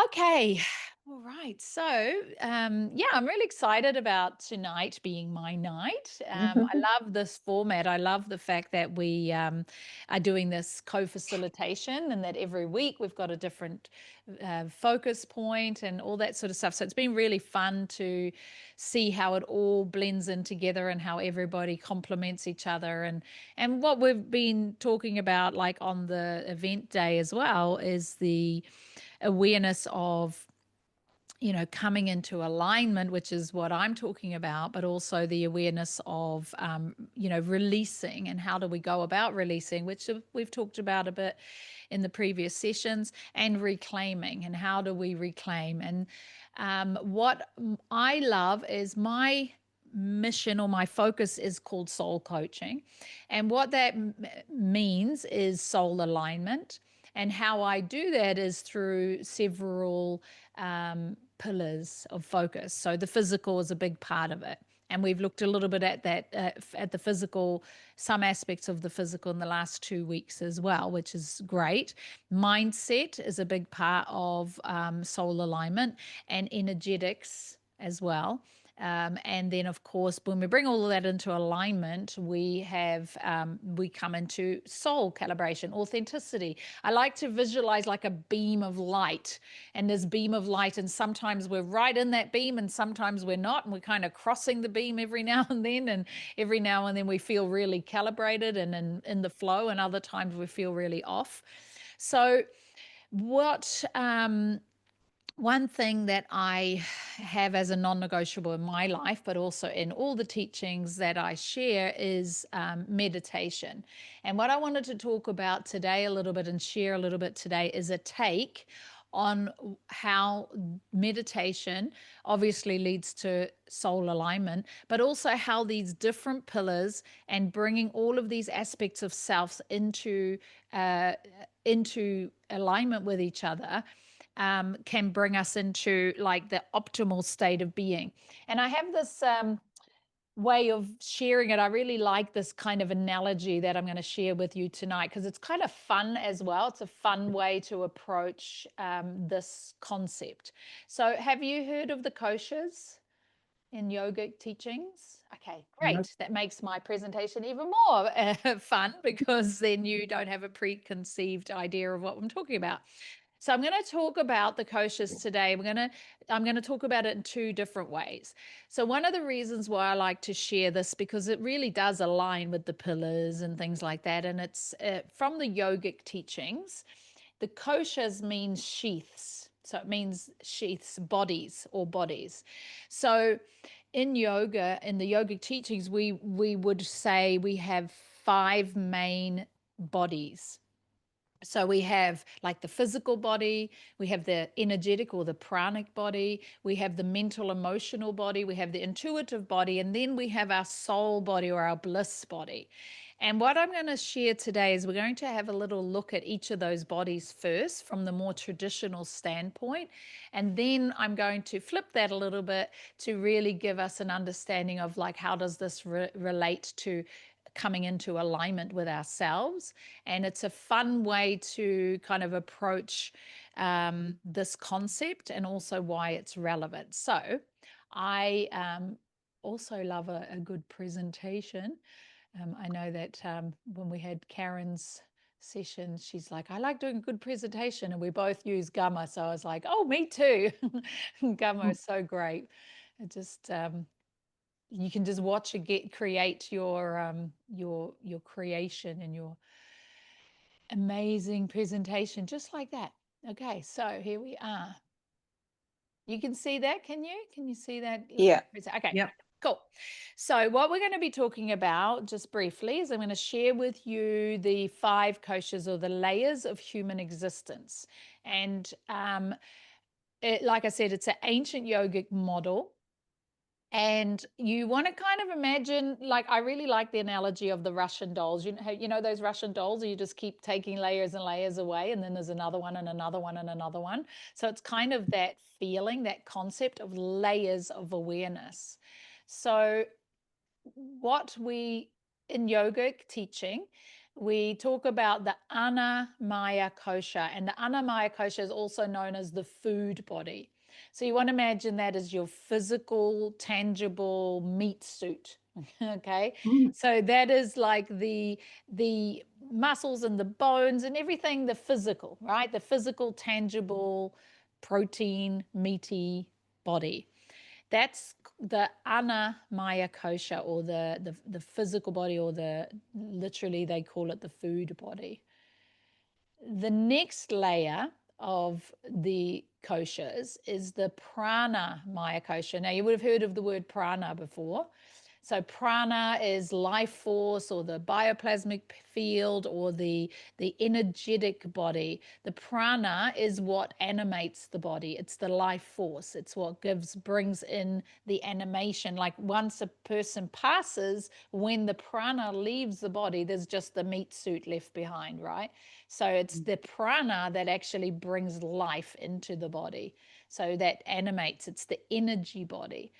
Okay. All right. So, yeah, I'm really excited about tonight being my night. I love this format. I love the fact that we are doing this co-facilitation and that every week we've got a different focus point and all that sort of stuff. So it's been really fun to see how it all blends in together and how everybody complements each other. And what we've been talking about, like on the event day as well, is the awareness of coming into alignment, which is what I'm talking about, but also the awareness of releasing, and how do we go about releasing, which we've talked about a bit in the previous sessions, and reclaiming, and how do we reclaim. And what I love is my mission, or my focus, is called soul coaching, and what that means is soul alignment. And how I do that is through several pillars of focus. So the physical is a big part of it. And we've looked a little bit at that, at the physical, some aspects of the physical in the last 2 weeks as well, which is great. Mindset is a big part of soul alignment, and energetics as well. And then, of course, when we bring all of that into alignment, we come into soul calibration, authenticity. I like to visualize like a beam of light, and this beam of light, and sometimes we're right in that beam, and sometimes we're not, and we're kind of crossing the beam every now and then, and every now and then we feel really calibrated and in the flow, and other times we feel really off. So, what one thing that I have as a non-negotiable in my life, but also in all the teachings that I share, is meditation. And what I wanted to talk about today a little bit and share a little bit today is a take on how meditation obviously leads to soul alignment, but also how these different pillars and bringing all of these aspects of selves uh, into alignment with each other can bring us into like the optimal state of being. And I have this way of sharing it. I really like this kind of analogy that I'm going to share with you tonight, because it's kind of fun as well. It's a fun way to approach this concept. So, have you heard of the koshas in yogic teachings? Okay, Nope. great. That makes my presentation even more fun, because then you don't have a preconceived idea of what I'm talking about. So I'm going to talk about the koshas today. I'm going to talk about it in two different ways. So one of the reasons why I like to share this, because it really does align with the pillars and things like that, and it's from the yogic teachings. The koshas means sheaths. So it means sheaths, bodies, or bodies. So in yoga, in the yogic teachings, we would say we have five main bodies. So we have like the physical body, we have the energetic or the pranic body, we have the mental emotional body, we have the intuitive body, and then we have our soul body, or our bliss body. And what I'm going to share today is we're going to have a little look at each of those bodies first from the more traditional standpoint. And then I'm going to flip that a little bit to really give us an understanding of like, how does this relate to coming into alignment with ourselves. And it's a fun way to kind of approach this concept, and also why it's relevant. So I also love a good presentation. I know that when we had Karen's session, she's like, I like doing a good presentation, and we both use Gamma. So I was like, oh, me too. Gamma is so great. It just you can just watch it create your creation and your amazing presentation just like that. Okay, so here we are. You can see that, can you? Can you see that? Yeah. Okay, Yep. cool. So what we're going to be talking about just briefly is I'm going to share with you the five koshas, or the layers of human existence. And like I said, it's an ancient yogic model. And you want to kind of imagine, like, I really like the analogy of the Russian dolls. You know those Russian dolls, you just keep taking layers and layers away, and then there's another one and another one and another one. So it's kind of that feeling, that concept of layers of awareness. So what we in yogic teaching, we talk about the Annamaya Kosha, and the Annamaya Kosha is also known as the food body. So you want to imagine that as your physical, tangible meat suit. Okay, Mm. so that is like the muscles and the bones and everything, the physical, right? The physical, tangible, protein, meaty body. That's the Annamaya Kosha, or the physical body, or literally they call it the food body. The next layer of the koshas is the prana maya kosha. Now, you would have heard of the word prana before. So prana is life force, or the bioplasmic field, or the energetic body. The prana is what animates the body. It's the life force. It's what brings in the animation. Like once a person passes, when the prana leaves the body, there's just the meat suit left behind, right? So it's the prana that actually brings life into the body. So that animates, it's the energy body.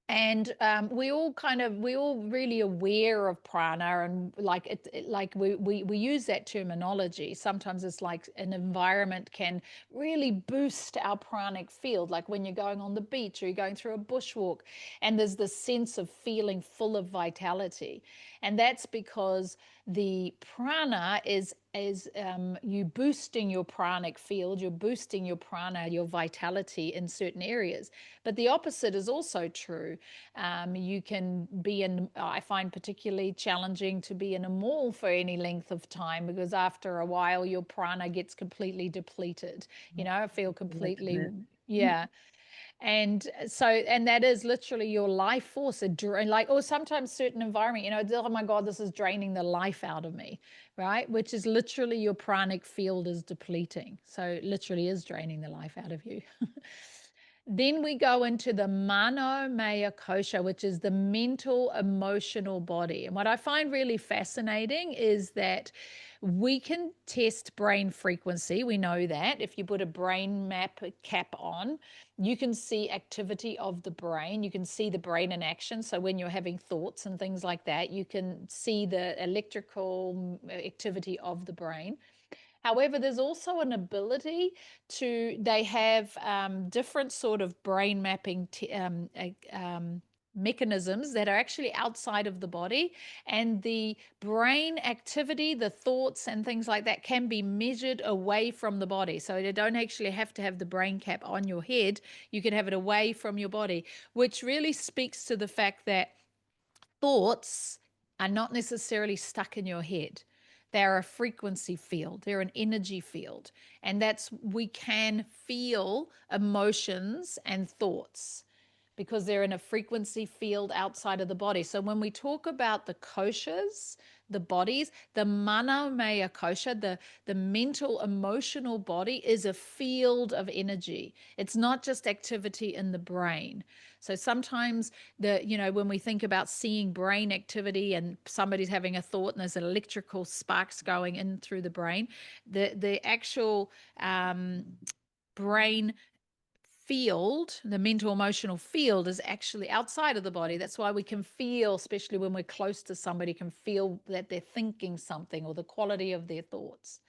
And we all really aware of prana, and like like we use that terminology. Sometimes it's like an environment can really boost our pranic field, like when you're going on the beach or you're going through a bushwalk, and there's this sense of feeling full of vitality. And that's because the prana is you boosting your pranic field, you're boosting your prana, your vitality in certain areas. But the opposite is also true. You can be in, I find particularly challenging to be in a mall for any length of time, because after a while your prana gets completely depleted. I feel completely, yeah. And so, and that is literally your life force, like, or sometimes certain environment, oh my God, this is draining the life out of me, right? Which is literally your pranic field is depleting. So it literally is draining the life out of you. Then we go into the Mano Maya Kosha, which is the mental emotional body. And what I find really fascinating is that we can test brain frequency. We know that if you put a brain map cap on, you can see activity of the brain. You can see the brain in action. So when you're having thoughts and things like that, you can see the electrical activity of the brain. However, there's also an ability they have different sort of brain mapping mechanisms that are actually outside of the body, and the brain activity, the thoughts and things like that, can be measured away from the body. So you don't actually have to have the brain cap on your head. You can have it away from your body, which really speaks to the fact that thoughts are not necessarily stuck in your head. They're a frequency field, they're an energy field. And we can feel emotions and thoughts because they're in a frequency field outside of the body. So when we talk about the koshas, the bodies, the manamaya kosha, the mental emotional body, is a field of energy. It's not just activity in the brain. So sometimes when we think about seeing brain activity and somebody's having a thought and there's electrical sparks going in through the brain, the actual brain field, the mental emotional field, is actually outside of the body. That's why we can feel, especially when we're close to somebody, can feel that they're thinking something or the quality of their thoughts.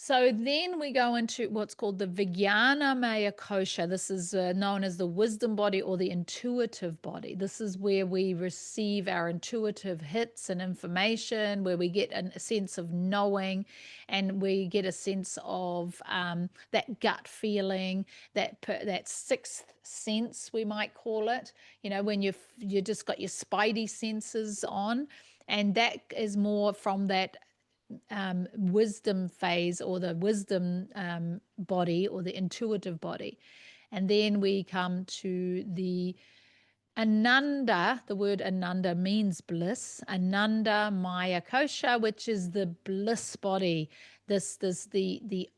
So then we go into what's called the Vijnana Maya Kosha. This is known as the wisdom body or the intuitive body. This is where we receive our intuitive hits and information, where we get a sense of knowing, and we get a sense of that gut feeling, that sixth sense, we might call it. When you just got your spidey senses on, and that is more from that wisdom phase, or the wisdom body, or the intuitive body. And then we come to the Ananda. The word Ananda means bliss. Ananda Maya Kosha, which is the bliss body. The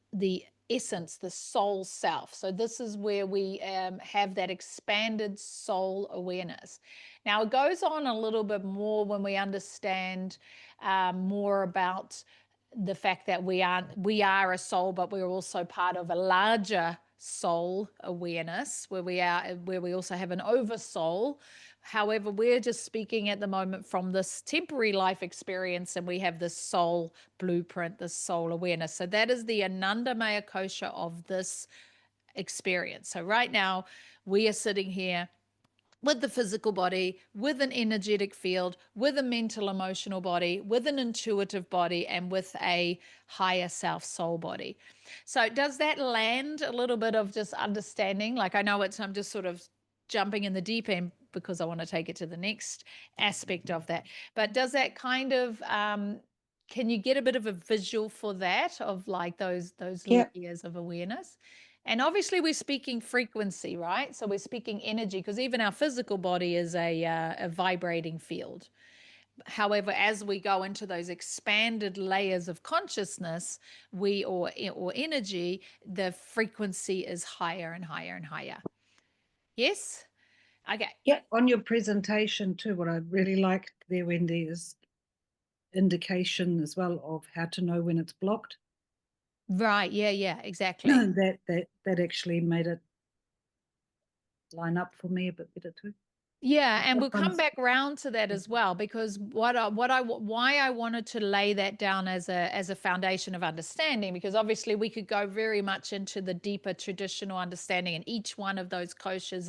essence, the soul self. So this is where we have that expanded soul awareness. Now it goes on a little bit more when we understand more about the fact that we are a soul, but we're also part of a larger soul awareness where we also have an oversoul. However, we're just speaking at the moment from this temporary life experience, and we have this soul blueprint, this soul awareness. So that is the Anandamaya kosha of this experience. So right now we are sitting here with the physical body, with an energetic field, with a mental, emotional body, with an intuitive body, and with a higher self soul body. So, does that land a little bit of just understanding? Like, I know I'm just sort of jumping in the deep end because I want to take it to the next aspect of that. But does that kind of, can you get a bit of a visual for that of like those Yeah. layers of awareness? And obviously, we're speaking frequency, right? So we're speaking energy because even our physical body is a vibrating field. However, as we go into those expanded layers of consciousness, or energy, the frequency is higher and higher and higher. Yes. Okay. Yeah. On your presentation too, what I really liked there, Wendy, is indication as well of how to know when it's blocked. Right. Yeah. Yeah. Exactly. That actually made it line up for me a bit better too. Yeah, and we'll come Sometimes, back round to that yeah, as well, because why I wanted to lay that down as a foundation of understanding, because obviously we could go very much into the deeper traditional understanding, and each one of those koshas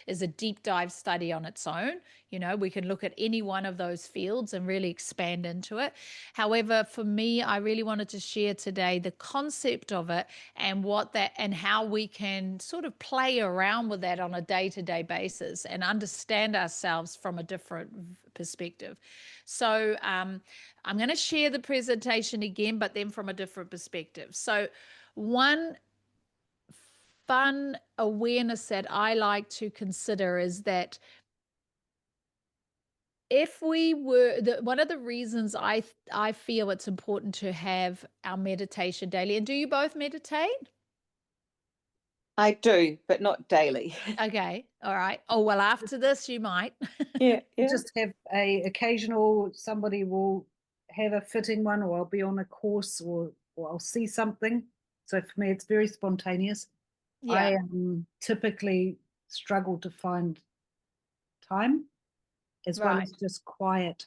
is a deep dive study on its own. You know, we can look at any one of those fields and really expand into it. However, for me, I really wanted to share today the concept of it and what that and how we can sort of play around with that on a day-to-day basis and understand ourselves from a different perspective. So I'm going to share the presentation again, but then from a different perspective. So one fun awareness that I like to consider is that if we were one of the reasons I feel it's important to have our meditation daily. And do you both meditate? I do, but not daily. Okay. All right. Oh, well, after this, you might. Yeah, yeah. just have a occasional somebody will have a fitting one, or I'll be on a course, or I'll see something. So for me, it's very spontaneous. Yeah. I typically struggle to find time as well Right. as just quiet.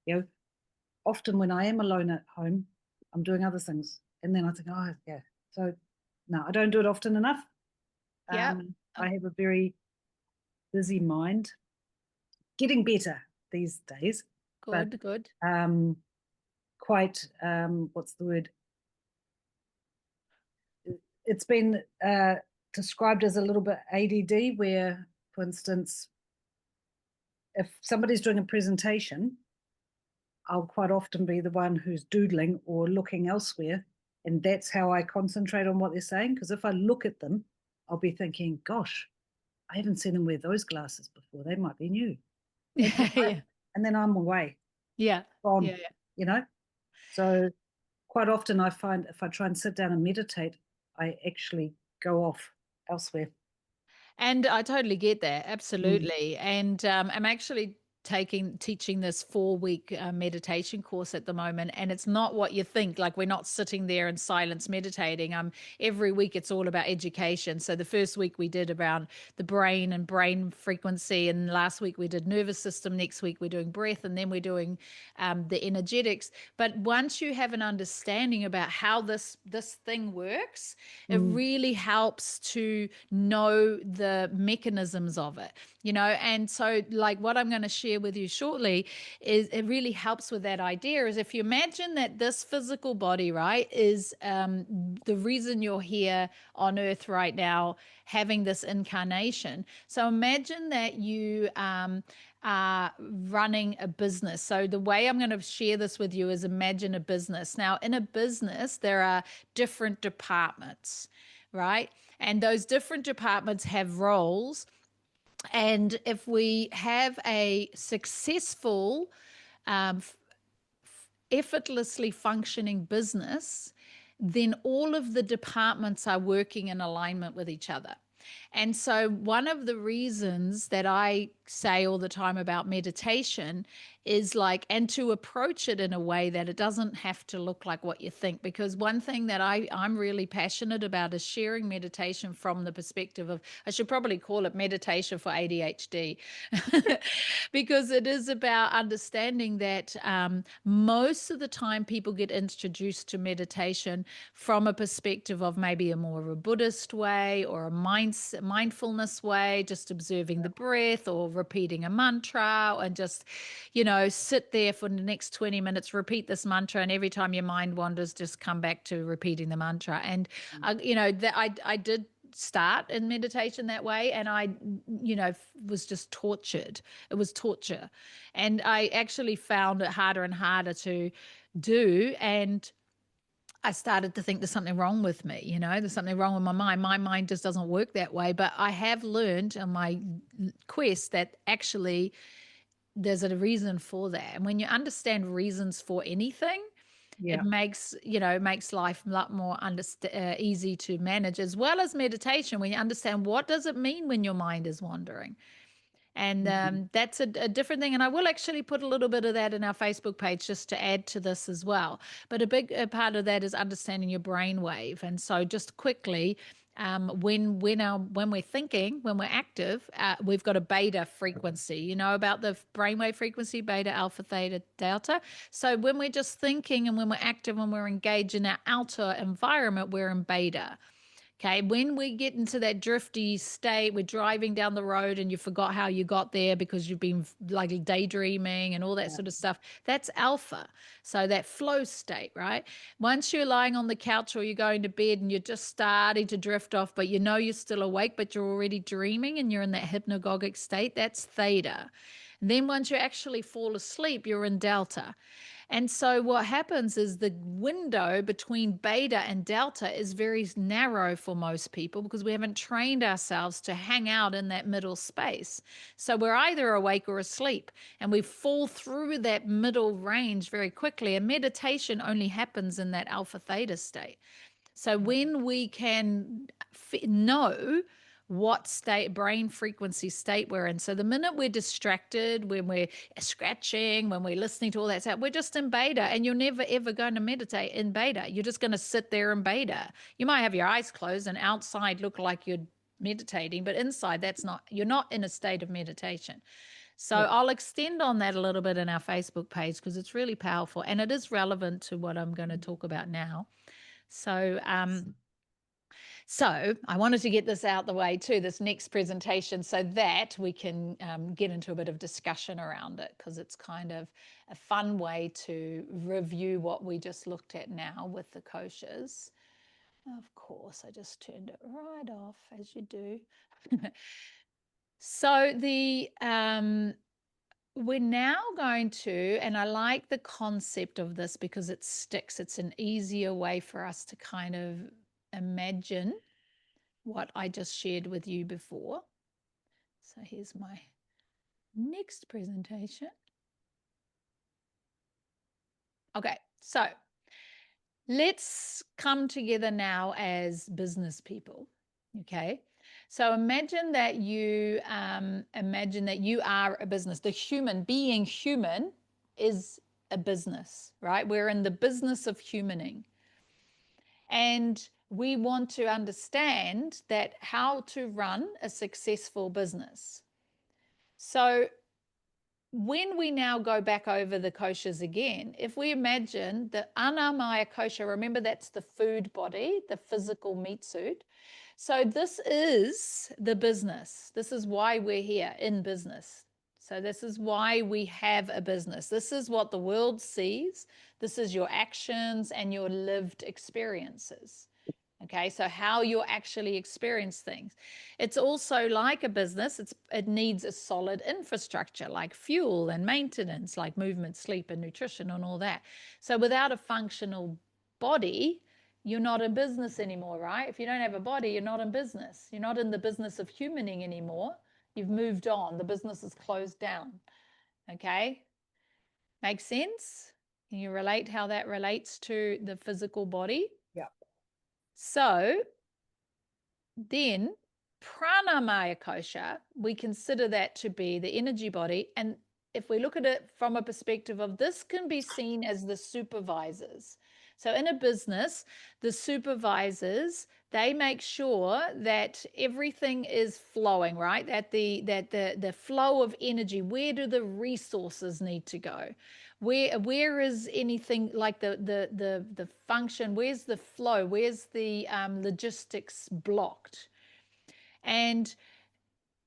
You know, often when I am alone at home, I'm doing other things, and then I think, oh yeah. So no, I don't do it often enough. Yep. I have a very busy mind, getting better these days, but Good, good. um, quite what's the word? It's been described as a little bit ADD, where, for instance, if somebody's doing a presentation, I'll quite often be the one who's doodling or looking elsewhere. And that's how I concentrate on what they're saying. Because if I look at them, I'll be thinking, gosh, I haven't seen them wear those glasses before. They might be new. Yeah, yeah. And then I'm away, Yeah. gone, Yeah. Yeah. you know? So quite often I find if I try and sit down and meditate, I actually go off elsewhere. And I totally get that. Mm. Absolutely. And I'm actually teaching this 4-week meditation course at the moment. And it's not what you think. Like, we're not sitting there in silence meditating. Every week it's all about education. So the first week we did around the brain and brain frequency. And last week we did nervous system. Next week we're doing breath. And then we're doing the energetics. But once you have an understanding about how this thing works, it Mm. really helps to know the mechanisms of it, and so, like, what I'm going to share with you shortly is it really helps with that idea. Is if you imagine that this physical body, right, is the reason you're here on earth right now, having this incarnation. So imagine that you are running a business. So the way I'm going to share this with you is, imagine a business. Now, in a business, there are different departments, right? And those different departments have roles. And if we have a successful, um, effortlessly functioning business, then all of the departments are working in alignment with each other. And so one of the reasons that I say all the time about meditation is like, and to approach it in a way that it doesn't have to look like what you think. Because one thing that I'm really passionate about is sharing meditation from the perspective of, I should probably call it meditation for ADHD, because it is about understanding that most of the time people get introduced to meditation from a perspective of maybe a more of a Buddhist way or a mindfulness way, just observing the breath or repeating a mantra, and just, sit there for the next 20 minutes, repeat this mantra, and every time your mind wanders, just come back to repeating the mantra. And I did start in meditation that way, and I was just tortured. It was torture, and I actually found it harder and harder to do. And I started to think there's something wrong with me, there's something wrong with my mind. My mind just doesn't work that way. But I have learned on my quest that actually there's a reason for that. And when you understand reasons for anything, it makes life a lot more easy to manage, as well as meditation. When you understand, what does it mean when your mind is wandering? And that's a different thing. And I will actually put a little bit of that in our Facebook page just to add to this as well. But a big part of that is understanding your brainwave. And so just quickly, when we're thinking, when we're active, we've got a beta frequency. You know about the brainwave frequency, beta, alpha, theta, delta. So when we're just thinking and when we're active, when we're engaged in our outer environment, we're in beta. Okay, when we get into that drifty state, we're driving down the road and you forgot how you got there because you've been like daydreaming and all that sort of stuff. That's alpha. So that flow state, right? Once you're lying on the couch or you're going to bed and you're just starting to drift off, but you're still awake, but you're already dreaming and you're in that hypnagogic state, that's theta. And then once you actually fall asleep, you're in delta. And so what happens is the window between beta and delta is very narrow for most people because we haven't trained ourselves to hang out in that middle space. So we're either awake or asleep, and we fall through that middle range very quickly. And meditation only happens in that alpha theta state. So when we can know what state, brain frequency state we're in. So the minute we're distracted, when we're scratching, when we're listening to all that stuff, we're just in beta, and you're never ever going to meditate in beta. You're just going to sit there in beta. You might have your eyes closed and outside look like you're meditating, but inside you're not in a state of meditation. So I'll extend on that a little bit in our Facebook page because it's really powerful and it is relevant to what I'm going to talk about now. So I wanted to get this out the way too, this next presentation, so that we can get into a bit of discussion around it, because it's kind of a fun way to review what we just looked at now with the koshas. Of course, I just turned it right off, as you do. So we're now going to, and I like the concept of this because it sticks. It's an easier way for us to kind of imagine what I just shared with you before. So here's my next presentation. Okay, so let's come together now as business people. Okay, so imagine that you are a business. Being human is a business, right? We're in the business of humaning. And we want to understand that how to run a successful business. So when we now go back over the koshas again, if we imagine the Annamaya kosha, remember that's the food body, the physical meat suit. So this is the business. This is why we're here in business. So this is why we have a business. This is what the world sees. This is your actions and your lived experiences. Okay, so how you actually experience things. It's also like a business. It needs a solid infrastructure like fuel and maintenance, like movement, sleep, and nutrition and all that. So without a functional body, you're not in business anymore, right? If you don't have a body, you're not in business. You're not in the business of humaning anymore. You've moved on. The business is closed down. Okay, makes sense? Can you relate how that relates to the physical body? Yeah. So then Pranamaya kosha, we consider that to be the energy body. And if we look at it from a perspective of this can be seen as the supervisors. So in a business, the supervisors, they make sure that everything is flowing, right? That the flow of energy, where do the resources need to go? Where is anything like the function? Where's the flow? Where's the logistics blocked? And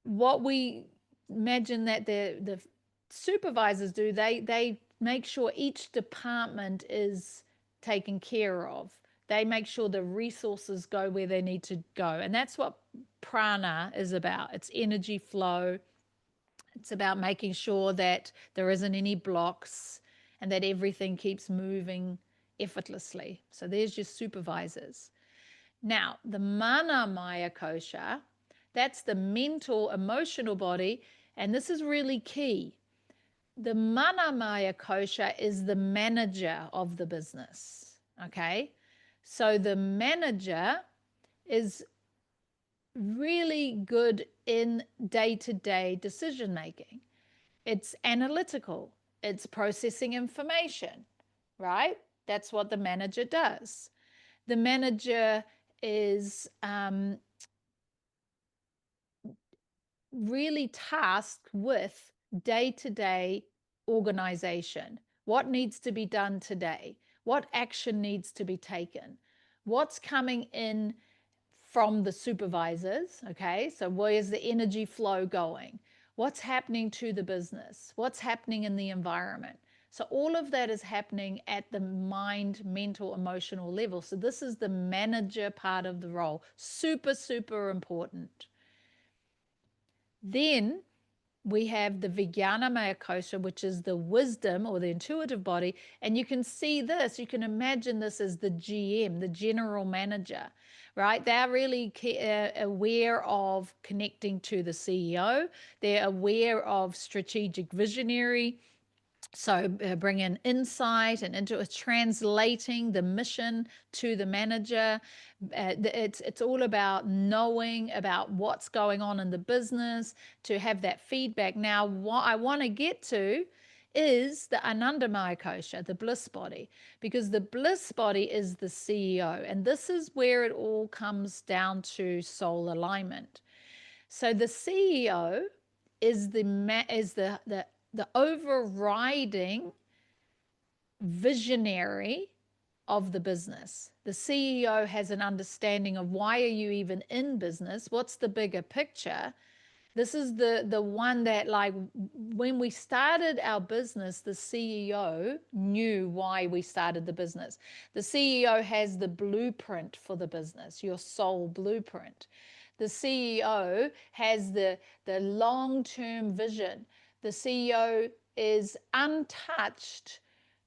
what we imagine that the supervisors do, they make sure each department is taken care of. They make sure the resources go where they need to go. And that's what prana is about. It's energy flow. It's about making sure that there isn't any blocks and that everything keeps moving effortlessly. So there's your supervisors. Now, the mana maya kosha, that's the mental, emotional body. And this is really key. The mana maya kosha is the manager of the business. Okay. So the manager is really good in day-to-day decision making. It's analytical. It's processing information, right? That's what the manager does. The manager is really tasked with day-to-day organization. What needs to be done today? What action needs to be taken? What's coming in from the supervisors? Okay, so where's the energy flow going? What's happening to the business? What's happening in the environment? So all of that is happening at the mind, mental, emotional level. So this is the manager part of the role. Super, super important. Then we have the Vijnanamaya kosha, which is the wisdom or the intuitive body. And you can see this, you can imagine this as the GM, the general manager, right? They're really aware of connecting to the CEO. They're aware of strategic visionary. So bring in insight and into translating the mission to the manager. It's all about knowing about what's going on in the business to have that feedback. Now, what I want to get to is the Anandamaya kosha, the bliss body, because the bliss body is the CEO. And this is where it all comes down to soul alignment. So the CEO is the overriding visionary of the business. The CEO has an understanding of why are you even in business? What's the bigger picture? This is the one that, like, when we started our business, the CEO knew why we started the business. The CEO has the blueprint for the business, your soul blueprint. The CEO has the long-term vision. The CEO is untouched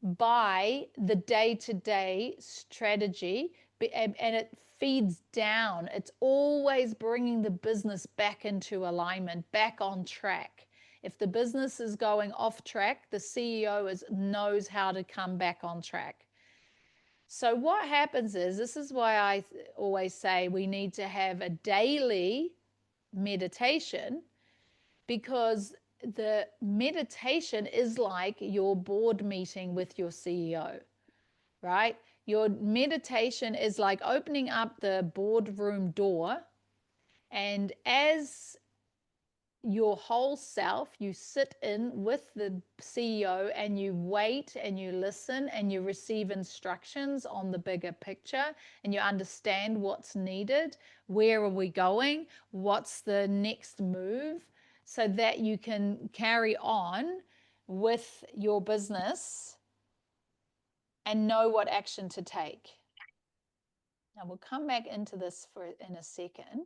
by the day-to-day strategy, and it feeds down. It's always bringing the business back into alignment, back on track. If the business is going off track, the CEO knows how to come back on track. So what happens is, this is why I always say we need to have a daily meditation, because the meditation is like your board meeting with your CEO, right? Your meditation is like opening up the boardroom door, and as your whole self, you sit in with the CEO and you wait and you listen and you receive instructions on the bigger picture, and you understand what's needed, where are we going, what's the next move, so that you can carry on with your business and know what action to take. Now we'll come back into this in a second.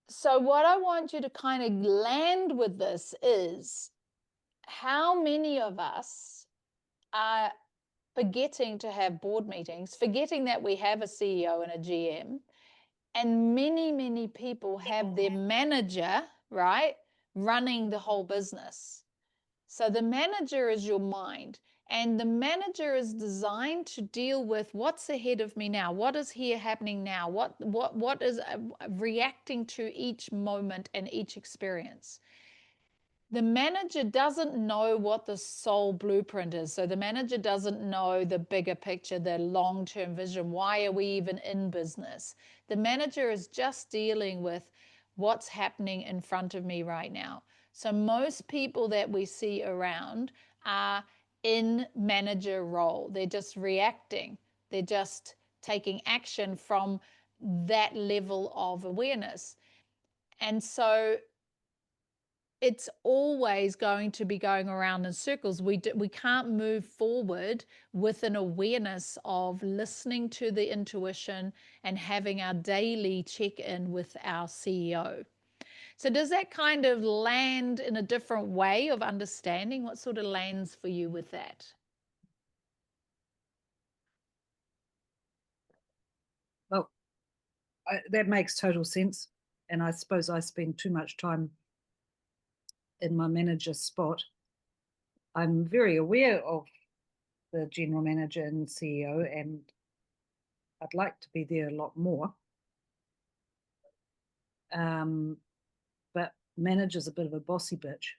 So what I want you to kind of land with this is, how many of us are forgetting to have board meetings, forgetting that we have a CEO and a GM, and many, many people have their manager, right, running the whole business. So the manager is your mind. And the manager is designed to deal with what's ahead of me now, what is here happening now, what is reacting to each moment and each experience. The manager doesn't know what the soul blueprint is. So the manager doesn't know the bigger picture, the long-term vision. Why are we even in business? The manager is just dealing with what's happening in front of me right now. So most people that we see around are in manager role. They're just reacting. They're just taking action from that level of awareness. And so it's always going to be going around in circles. We can't move forward with an awareness of listening to the intuition and having our daily check-in with our CEO. So does that kind of land in a different way of understanding? What sort of lands for you with that? Well, that makes total sense. And I suppose I spend too much time in my manager spot. I'm very aware of the general manager and CEO, and I'd like to be there a lot more. But manager's a bit of a bossy bitch.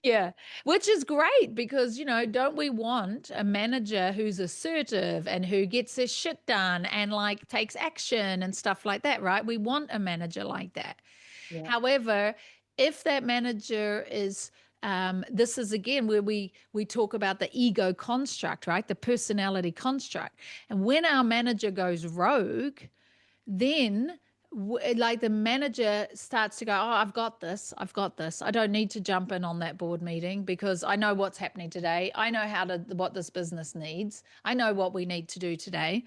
Yeah. Which is great because, you know, don't we want a manager who's assertive and who gets their shit done and like takes action and stuff like that, right? We want a manager like that. Yeah. However, if that manager is this is again where we talk about the ego construct, right? The personality construct. And when our manager goes rogue, then like the manager starts to go, oh, I've got this. I don't need to jump in on that board meeting because I know what's happening today. I know what this business needs. I know what we need to do today.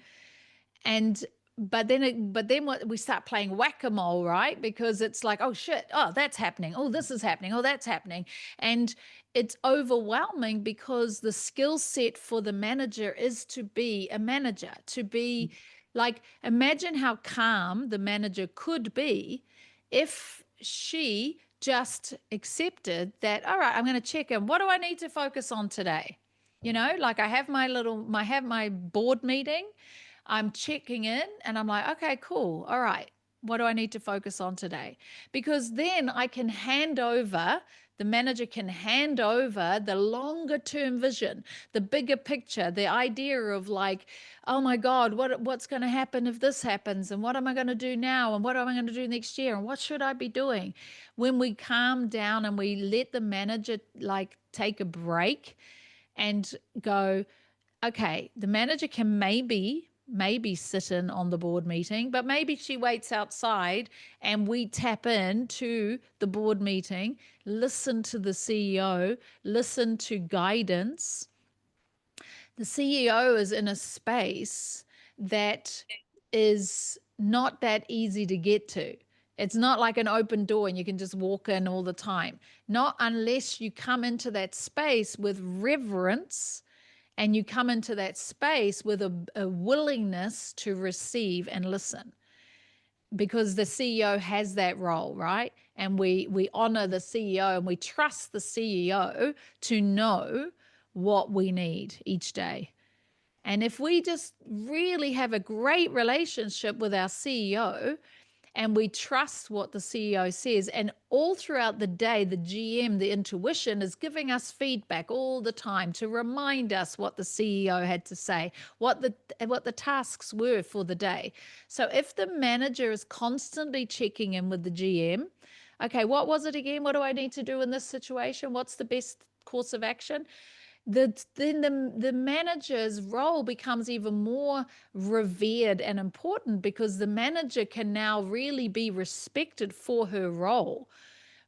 But then what we start playing whack-a-mole, right? Because it's like, oh shit, oh that's happening, oh this is happening, oh that's happening, and it's overwhelming because the skill set for the manager is to be a manager, to be like, imagine how calm the manager could be if she just accepted that, all right, I'm going to check in. What do I need to focus on today? You know, like I have my board meeting. I'm checking in and I'm like, okay, cool. All right. What do I need to focus on today? Because then I can the manager can hand over the longer term vision, the bigger picture, the idea of like, oh my God, what's going to happen if this happens? And what am I going to do now? And what am I going to do next year? And what should I be doing? When we calm down and we let the manager like take a break and go, okay, the manager can maybe sit in on the board meeting, but maybe she waits outside and we tap into the board meeting, listen to the CEO, listen to guidance. The CEO is in a space that is not that easy to get to. It's not like an open door and you can just walk in all the time. Not unless you come into that space with reverence and you come into that space with a willingness to receive and listen, because the CEO has that role, right? And we honor the CEO and we trust the CEO to know what we need each day. And if we just really have a great relationship with our CEO and we trust what the CEO says, and all throughout the day, the GM, the intuition, is giving us feedback all the time to remind us what the CEO had to say, what the tasks were for the day. So if the manager is constantly checking in with the GM, okay, what was it again? What do I need to do in this situation? What's the best course of action? Then the manager's role becomes even more revered and important, because the manager can now really be respected for her role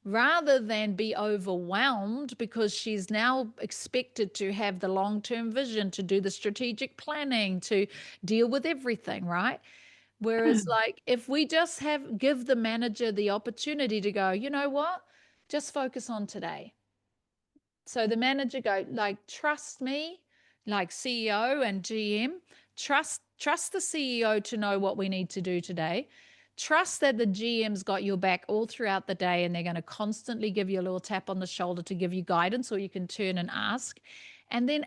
rather than be overwhelmed because she's now expected to have the long-term vision, to do the strategic planning, to deal with everything, right? Whereas like if we just give the manager the opportunity to go, you know what, just focus on today. So the manager go like, trust me, like CEO and GM, trust the CEO to know what we need to do today. Trust that the GM's got your back all throughout the day, and they're going to constantly give you a little tap on the shoulder to give you guidance, or you can turn and ask. And then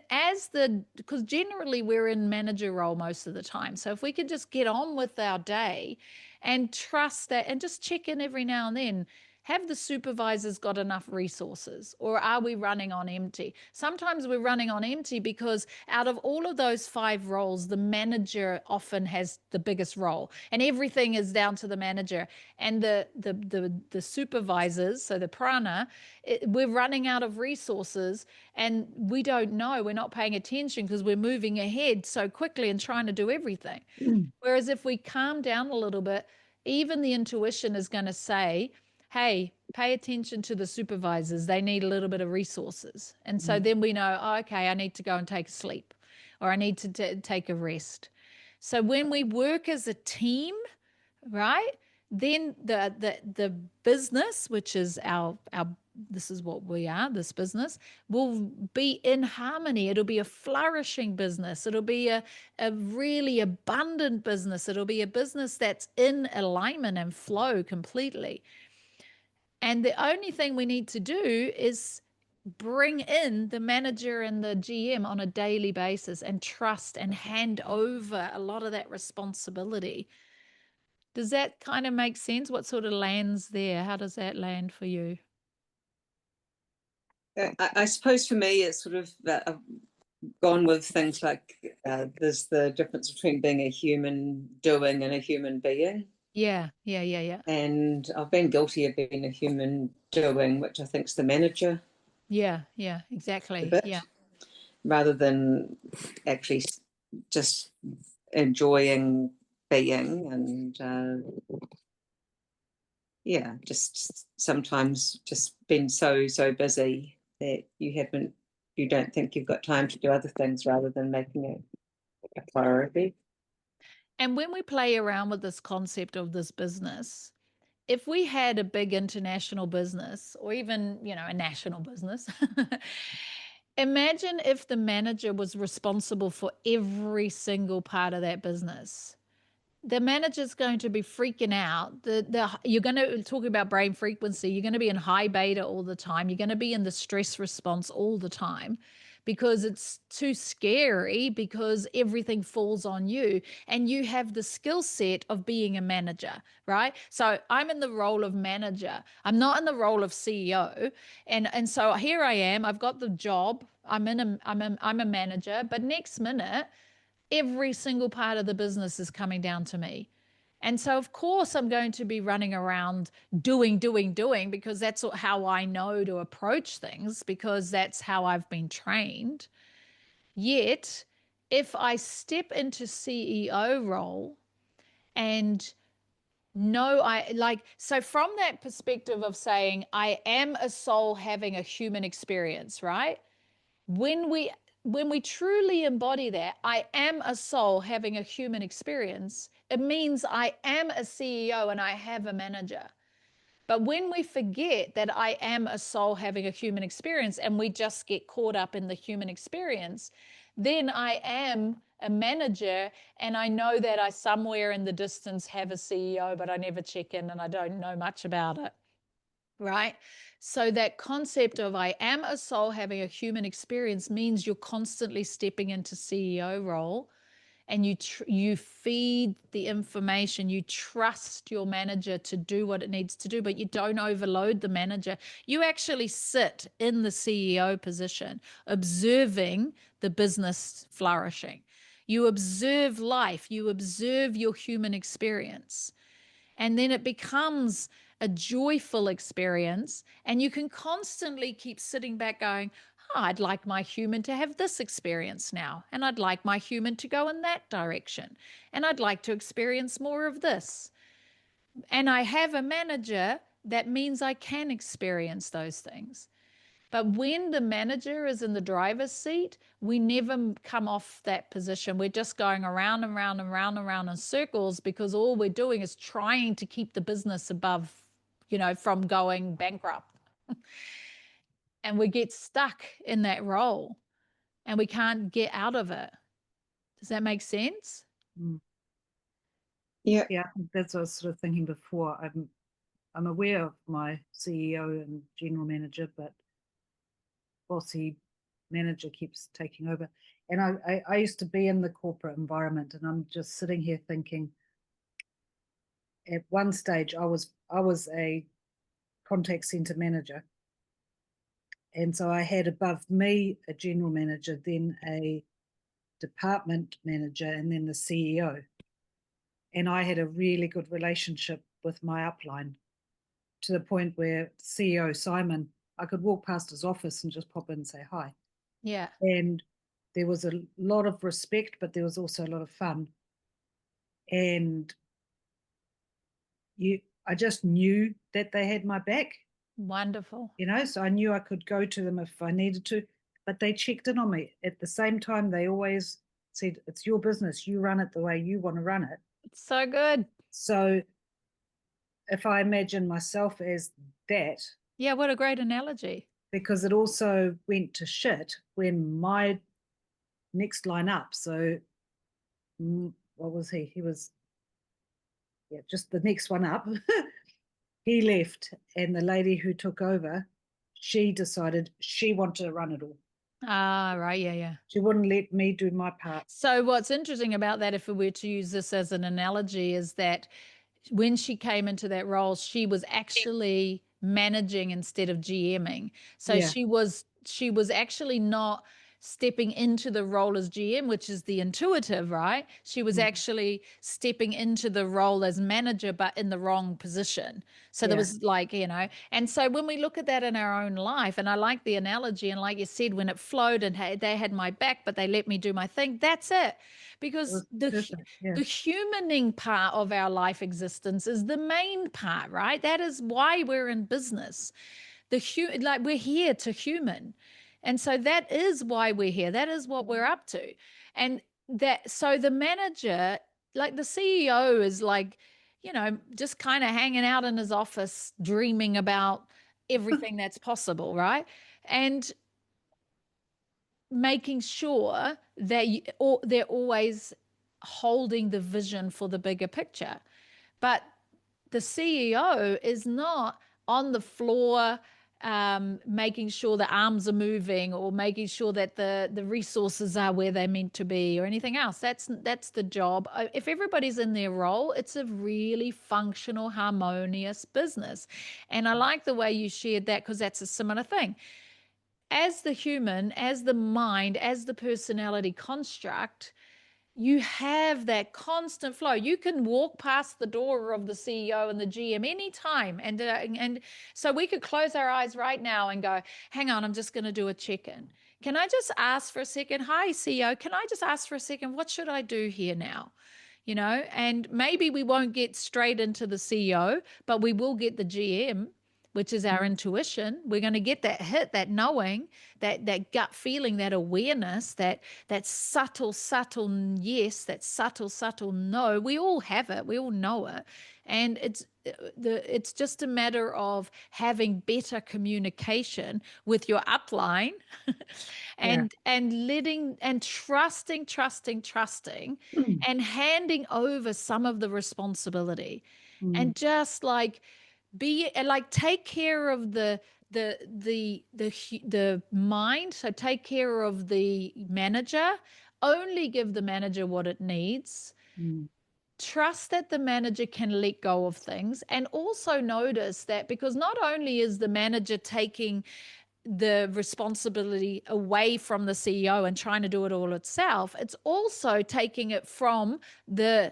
because generally we're in manager role most of the time. So if we could just get on with our day and trust that, and just check in every now and then, have the supervisors got enough resources, or are we running on empty? Sometimes we're running on empty because out of all of those 5 roles, the manager often has the biggest role, and everything is down to the manager. And the supervisors, so the prana, we're running out of resources, and we don't know, we're not paying attention because we're moving ahead so quickly and trying to do everything. Whereas if we calm down a little bit, even the intuition is going to say, hey, pay attention to the supervisors. They need a little bit of resources. And so then we know, oh, okay, I need to go and take a sleep, or I need to take a rest. So when we work as a team, right, then the business, which is our this is what we are, this business, will be in harmony. It'll be a flourishing business. It'll be a really abundant business. It'll be a business that's in alignment and flow completely. And the only thing we need to do is bring in the manager and the GM on a daily basis, and trust and hand over a lot of that responsibility. Does that kind of make sense? What sort of lands there? How does that land for you? I suppose for me, it's sort of I've gone with things like there's the difference between being a human doing and a human being. Yeah. And I've been guilty of being a human doing, which I think is the manager. Yeah, exactly. Bit, yeah. Rather than actually just enjoying being, and just sometimes just been so busy that you don't think you've got time to do other things rather than making it a priority. And when we play around with this concept of this business, if we had a big international business, or even, a national business, imagine if the manager was responsible for every single part of that business. The manager's going to be freaking out. You're going to talk about brain frequency. You're going to be in high beta all the time. You're going to be in the stress response all the time, because it's too scary, because everything falls on you, and you have the skill set of being a manager, right? So I'm in the role of manager. I'm not in the role of CEO. And so here I am. I've got the job. I'm a manager, but next minute, every single part of the business is coming down to me. And so, of course, I'm going to be running around doing, because that's how I know to approach things, because that's how I've been trained. Yet, if I step into CEO role and so from that perspective of saying, I am a soul having a human experience, right? When we truly embody that, I am a soul having a human experience, it means I am a CEO and I have a manager. But when we forget that I am a soul having a human experience, and we just get caught up in the human experience, then I am a manager, and I know that I somewhere in the distance have a CEO, but I never check in and I don't know much about it. Right? So that concept of I am a soul having a human experience means you're constantly stepping into CEO role, and you feed the information. You trust your manager to do what it needs to do, but you don't overload the manager. You actually sit in the CEO position, observing the business flourishing. You observe life. You observe your human experience. And then it becomes a joyful experience, and you can constantly keep sitting back going, oh, I'd like my human to have this experience now, and I'd like my human to go in that direction, and I'd like to experience more of this. And I have a manager, that means I can experience those things. But when the manager is in the driver's seat, we never come off that position. We're just going around and round and round and round in circles, because all we're doing is trying to keep the business above, from going bankrupt. And we get stuck in that role, and we can't get out of it. Does that make sense? Yeah. Yeah, I think that's what I was sort of thinking before. I'm aware of my CEO and general manager, but bossy manager keeps taking over. And I used to be in the corporate environment, and I'm just sitting here thinking, at one stage I was a contact center manager, and so I had above me a general manager, then a department manager, and then the CEO. And I had a really good relationship with my upline, to the point where CEO Simon, I could walk past his office and just pop in and say hi. Yeah. And there was a lot of respect, but there was also a lot of fun. And I just knew that they had my back, Wonderful. so I knew I could go to them if I needed to, but they checked in on me. At the same time, they always said, it's your business, you run it the way you want to run it. It's so good. So if I imagine myself as that, Yeah, what a great analogy. because it also went to shit when my next line up, so what was he? He was, yeah, just the next one up. He left, and the lady who took over, she decided she wanted to run it all. Ah, right. Yeah, yeah. She wouldn't let me do my part. So what's interesting about that, if we were to use this as an analogy, is that when she came into that role, she was actually managing instead of GMing. So Yeah. she was actually not stepping into the role as GM, which is the intuitive, right? She was actually stepping into the role as manager, but in the wrong position. So there Yeah. was like, and so when we look at that in our own life, and I like the analogy, and like you said, when it flowed and they had my back, but they let me do my thing, that's it. Because Perfect. Yeah. the humaning part of our life existence is the main part, right? That is why we're in business. Like we're here to human. And so that is why we're here. That is what we're up to. And so the manager, like the CEO is like, just kind of hanging out in his office, dreaming about everything that's possible, right? And making sure that they're always holding the vision for the bigger picture. But the CEO is not on the floor making sure the arms are moving or making sure that the resources are where they're meant to be or anything else. That's the job. If everybody's in their role, it's a really functional, harmonious business. And I like the way you shared that, because that's a similar thing. As the human, as the mind, as the personality construct, you have that constant flow. You can walk past the door of the CEO and the GM anytime. And so we could close our eyes right now and go, hang on, I'm just going to do a check-in. Can I just ask for a second? Hi, CEO. Can I just ask for a second? What should I do here now? And maybe we won't get straight into the CEO, but we will get the GM, which is our intuition. We're going to get that hit, that knowing, that gut feeling, that awareness, that subtle yes, that subtle no. We all have it. We all know it. And it's just a matter of having better communication with your upline and letting and trusting and handing over some of the responsibility and just like take care of the mind. So take care of the manager, only give the manager what it needs. Trust that the manager can let go of things, and also notice that, because not only is the manager taking the responsibility away from the CEO and trying to do it all itself, it's also taking it from the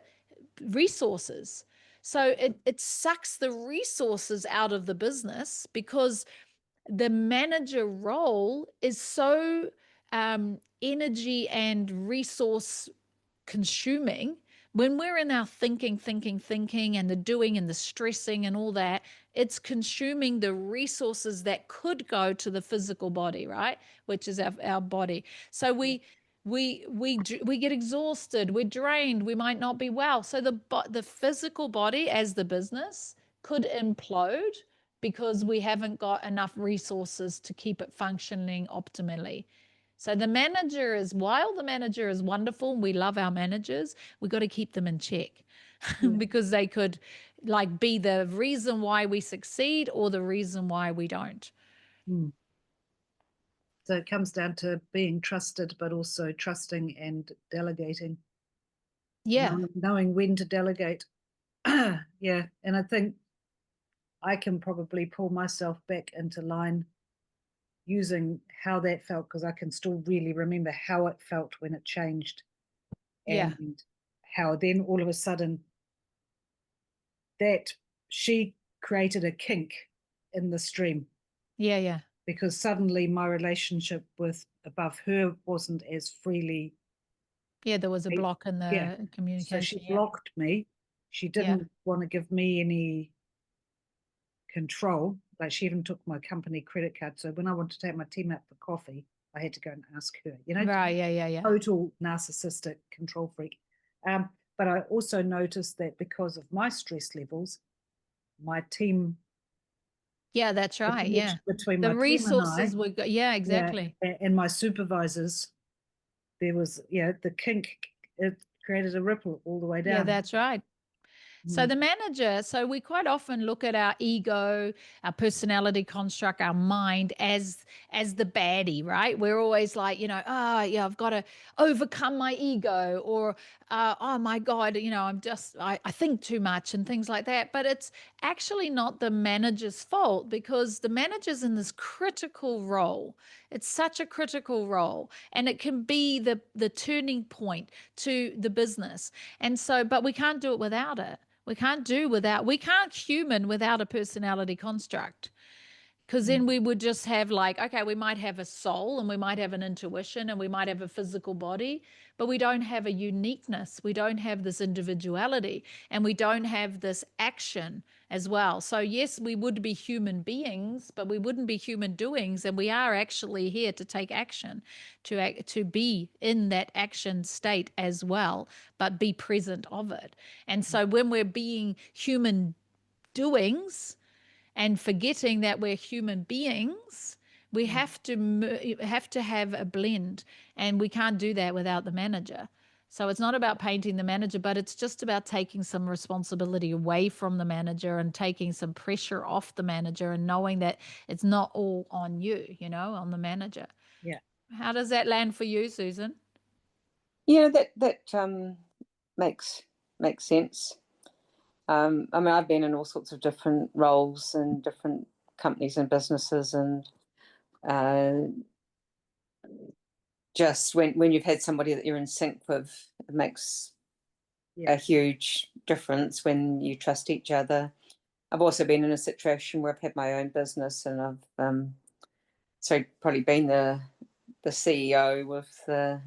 resources. So it sucks the resources out of the business, because the manager role is so energy and resource consuming. When we're in our thinking, and the doing and the stressing and all that, it's consuming the resources that could go to the physical body, right? Which is our body. So we get exhausted, we're drained, we might not be well. So the physical body as the business could implode because we haven't got enough resources to keep it functioning optimally. So while the manager is wonderful, we love our managers, we've got to keep them in check. Yeah. because they could like be the reason why we succeed or the reason why we don't. Mm. So it comes down to being trusted, but also trusting and delegating, Yeah. knowing when to delegate. Yeah. And I think I can probably pull myself back into line using how that felt, because I can still really remember how it felt when it changed, Yeah. and how then all of a sudden that she created a kink in the stream, Yeah. Yeah. because suddenly my relationship with above her wasn't as freely. Yeah. There was a Hey, block in yeah. the So communication. she Yeah. blocked me. She Yeah. didn't want to give me any control. Like, she even took my company credit card. So when I wanted to take my team out for coffee, I had to go and ask her, Right. Yeah. Yeah. Yeah. total narcissistic control freak. But I also noticed that because of my stress levels, my team, Yeah. That's the right. Yeah. connection between The my team and resources I, were yeah, yeah, exactly. and my supervisors, there was, the kink, it created a ripple all the way Yeah, down. that's right. So Mm. the manager, so we quite often look at our ego, our personality construct, our mind as the baddie, right? We're always like, oh yeah, I've got to overcome my ego, or oh my God, I think too much and things like that. But it's actually not the manager's fault, because the manager's in this critical role. It's such a critical role, and it can be the turning point to the business. And so, but we can't do it without it. We can't human without a personality construct. Because then we would just have like, okay, we might have a soul and we might have an intuition and we might have a physical body, but we don't have a uniqueness. We don't have this individuality, and we don't have this action as well. So yes, we would be human beings, but we wouldn't be human doings. And we are actually here to take action, to be in that action state as well, but be present of it. And so when we're being human doings, and forgetting that we're human beings, we have to have a blend, and we can't do that without the manager. So it's not about painting the manager, but it's just about taking some responsibility away from the manager and taking some pressure off the manager, and knowing that it's not all on you, on the manager. Yeah. How does that land for you, Susan? Yeah, that makes sense. I mean, I've been in all sorts of different roles in different companies and businesses, and just when you've had somebody that you're in sync with, it makes a huge difference when you trust each other. I've also been in a situation where I've had my own business, and I've so probably been the CEO with the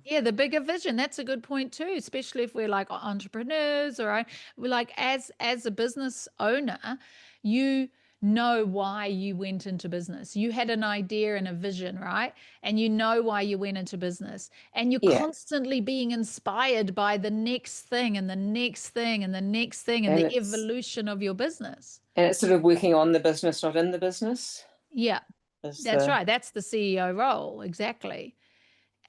Yeah, the bigger vision. That's a good point too, especially if we're like entrepreneurs, or we're like, as a business owner, you know why you went into business. You had an idea and a vision, right? And you know why you went into business. And you're yeah, constantly being inspired by the next thing and the next thing and the next thing, and and the evolution of your business. it's sort of working on the business, not in the business. Yeah, that's right. That's the CEO role. Exactly.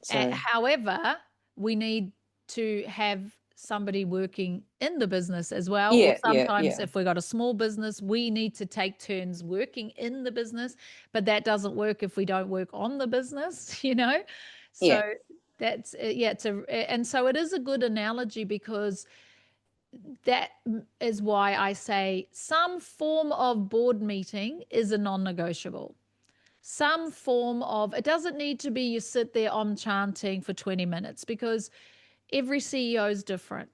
So However, we need to have somebody working in the business as well. Or yeah, sometimes if we've got a small business, we need to take turns working in the business, but that doesn't work if we don't work on the business, So yeah, that's, and so it is a good analogy, because that is why I say some form of board meeting is a non-negotiable. Some form of, it doesn't need to be you sit there chanting for 20 minutes, because every CEO is different.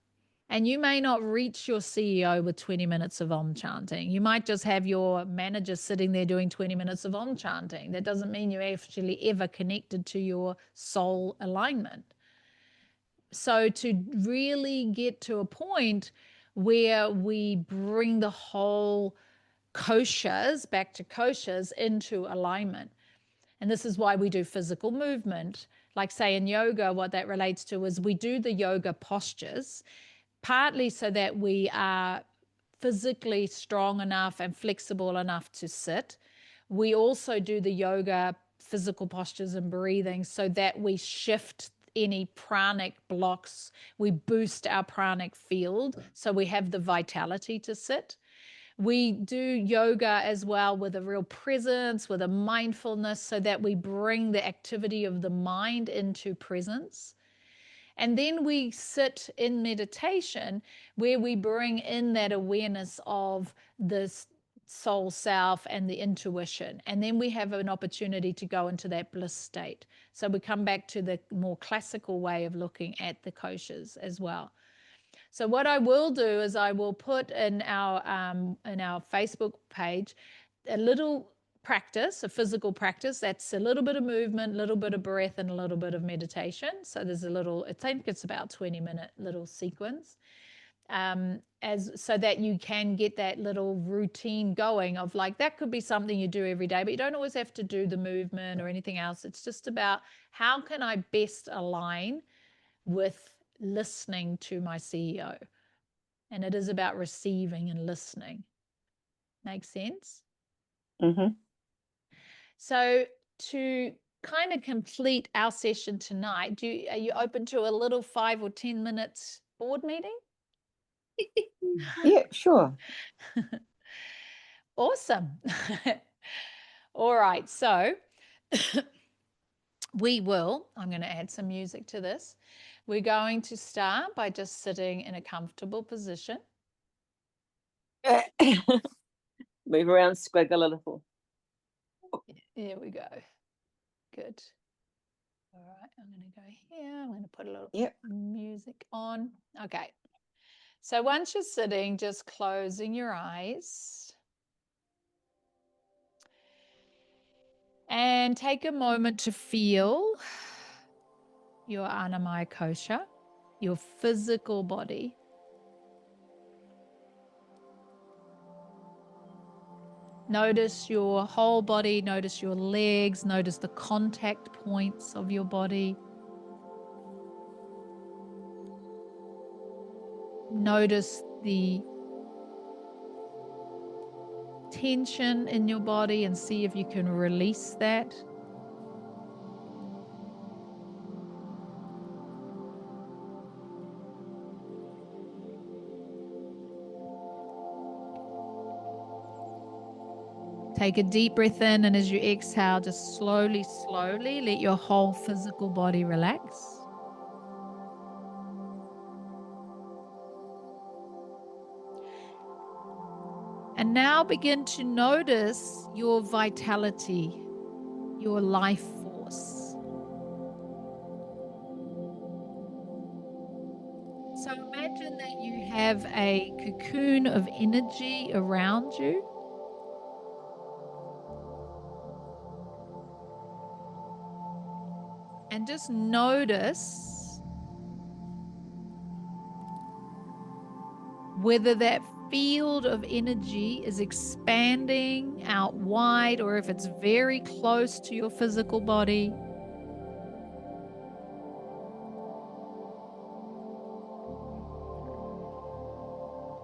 And you may not reach your CEO with 20 minutes of chanting. You might just have your manager sitting there doing 20 minutes of chanting. That doesn't mean you're actually ever connected to your soul alignment. So to really get to a point where we bring the whole koshas, back to koshas, into alignment. And this is why we do physical movement. Like, say, in yoga, what that relates to is we do the yoga postures, partly so that we are physically strong enough and flexible enough to sit. We also do the yoga physical postures and breathing so that we shift any pranic blocks. We boost our pranic field so we have the vitality to sit. We do yoga as well with a real presence, with a mindfulness, so that we bring the activity of the mind into presence. And then we sit in meditation where we bring in that awareness of this soul self and the intuition. And then we have an opportunity to go into that bliss state. So we come back to the more classical way of looking at the koshas as well. So what I will do is I will put in our Facebook page a little practice, a physical practice. That's a little bit of movement, a little bit of breath, and a little bit of meditation. So there's a little, I think it's about 20-minute little sequence, so that you can get that little routine going of like, that could be something you do every day, but you don't always have to do the movement or anything else. It's just about how can I best align with listening to my CEO. And it is about receiving and listening. Make sense? Mm-hmm. So to kind of complete our session tonight, are you open to a little 5 or 10 minutes board meeting? Yeah, sure. Awesome. All right, so I'm going to add some music to this. We're going to start by just sitting in a comfortable position. Move around, squiggle a little. There we go. Good. All right, I'm going to go here. I'm going to put a little music on. Okay. So once you're sitting, just closing your eyes. And take a moment to feel your Annamaya Kosha, your physical body. Notice your whole body, notice your legs, notice the contact points of your body. Notice the tension in your body and see if you can release that. Take a deep breath in, and as you exhale, just slowly, slowly let your whole physical body relax. And now begin to notice your vitality, your life force. So imagine that you have a cocoon of energy around you. And just notice whether that field of energy is expanding out wide or if it's very close to your physical body.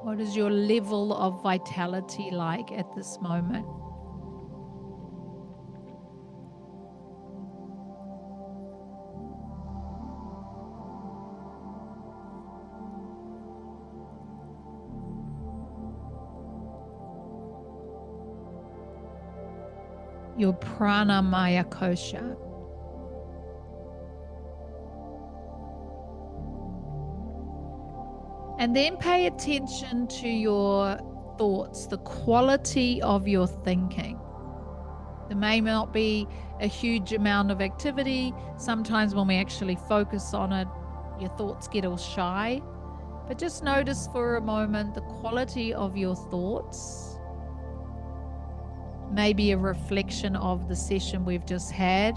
What is your level of vitality like at this moment? Your Pranamaya Kosha. And then pay attention to your thoughts, the quality of your thinking. There may not be a huge amount of activity. Sometimes when we actually focus on it, your thoughts get all shy. But just notice for a moment the quality of your thoughts. Maybe a reflection of the session we've just had.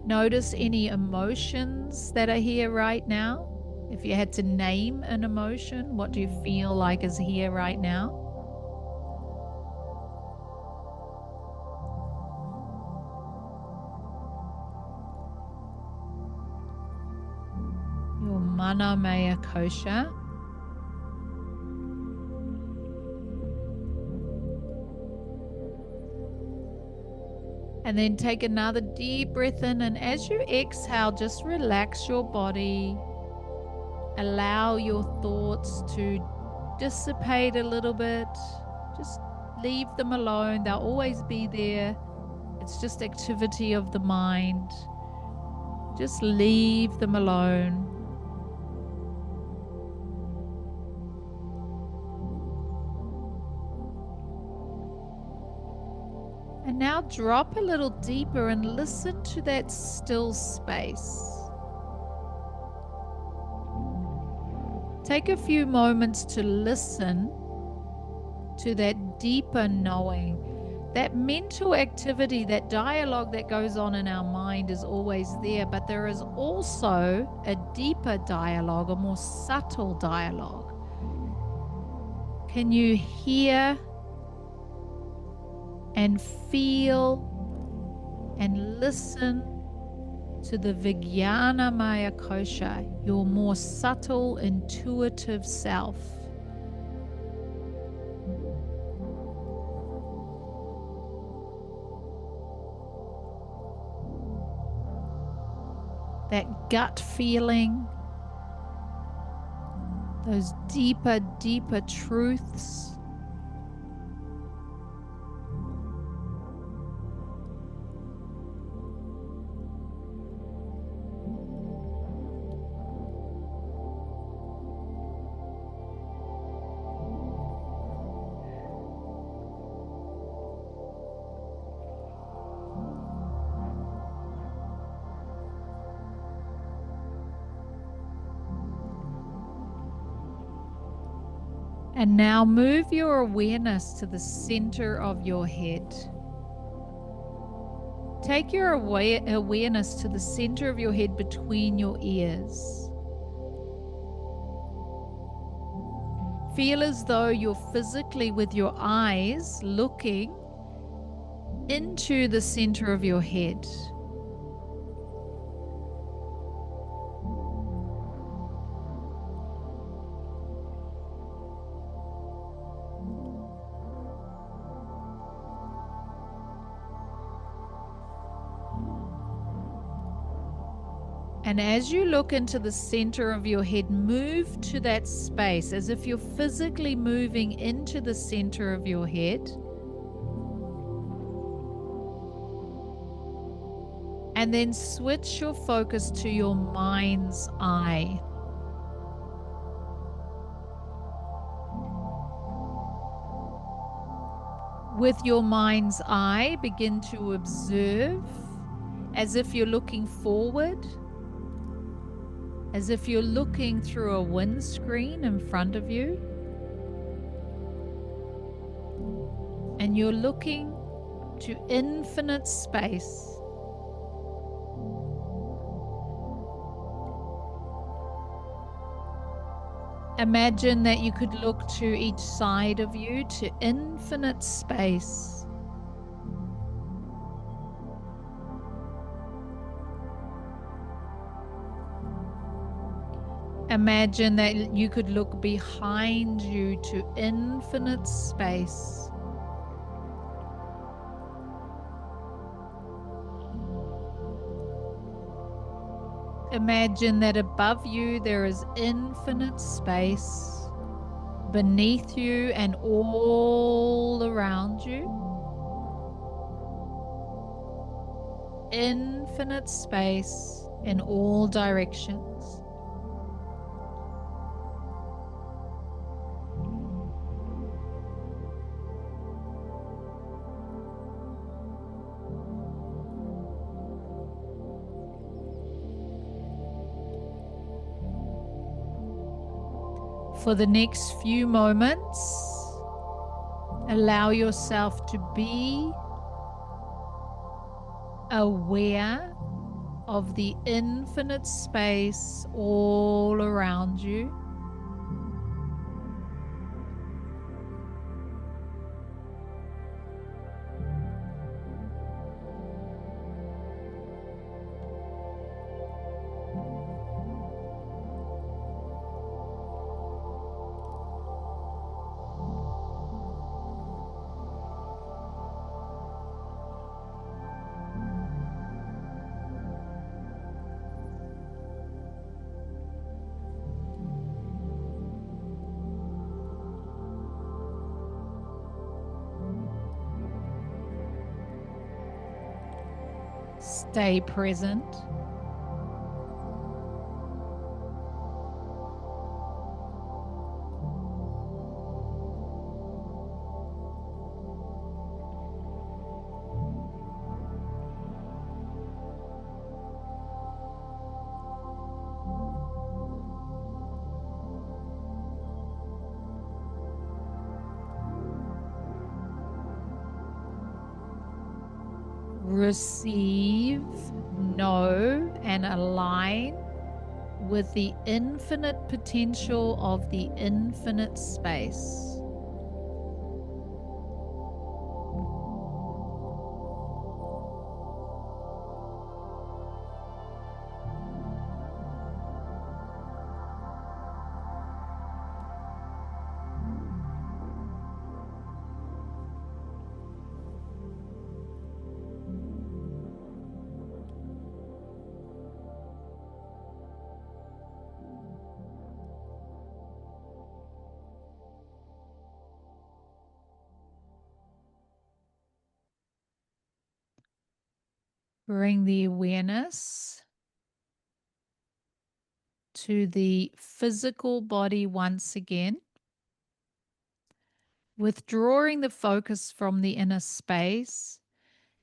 Notice any emotions that are here right now. If you had to name an emotion, what do you feel like is here right now? Your Manamaya Kosha. And then take another deep breath in, and as you exhale, just relax your body. Allow your thoughts to dissipate a little bit. Just leave them alone. They'll always be there. It's just activity of the mind. Just leave them alone. And now drop a little deeper and listen to that still space. Take a few moments to listen to that deeper knowing. That mental activity, that dialogue that goes on in our mind is always there, but there is also a deeper dialogue, a more subtle dialogue. Can you hear and feel and listen to the Vijnana Maya Kosha, your more subtle, intuitive self? That gut feeling, those deeper, deeper truths. And now move your awareness to the center of your head. Take your awareness to the center of your head between your ears. Feel as though you're physically with your eyes looking into the center of your head. And as you look into the center of your head, move to that space as if you're physically moving into the center of your head. And then switch your focus to your mind's eye. With your mind's eye, begin to observe as if you're looking forward, as if you're looking through a windscreen in front of you. And you're looking to infinite space. Imagine that you could look to each side of you, to infinite space. Imagine that you could look behind you to infinite space. Imagine that above you there is infinite space, beneath you and all around you. Infinite space in all directions. For the next few moments, allow yourself to be aware of the infinite space all around you. Stay present. Receive, know, and align with the infinite potential of the infinite space. Bring the awareness to the physical body once again, withdrawing the focus from the inner space.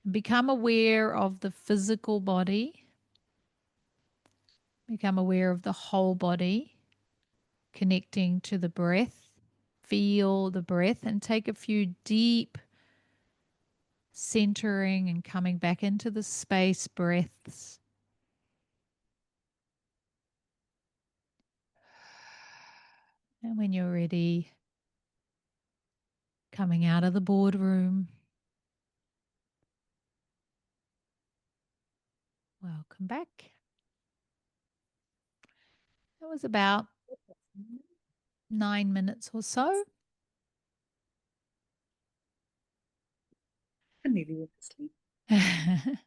Become aware of the physical body. Become aware of the whole body, connecting to the breath. Feel the breath and take a few deep centering and coming back into the space breaths. And when you're ready, coming out of the boardroom. Welcome back. That was about 9 minutes or so. I nearly went to sleep.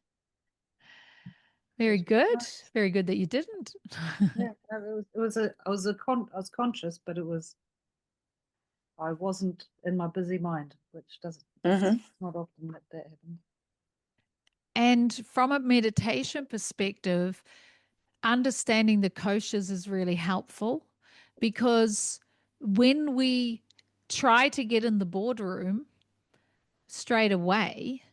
Very good. Very good that you didn't. Yeah, I was conscious, but I wasn't in my busy mind, which doesn't, not often that happens. And from a meditation perspective, understanding the koshas is really helpful, because when we try to get in the boardroom straight away,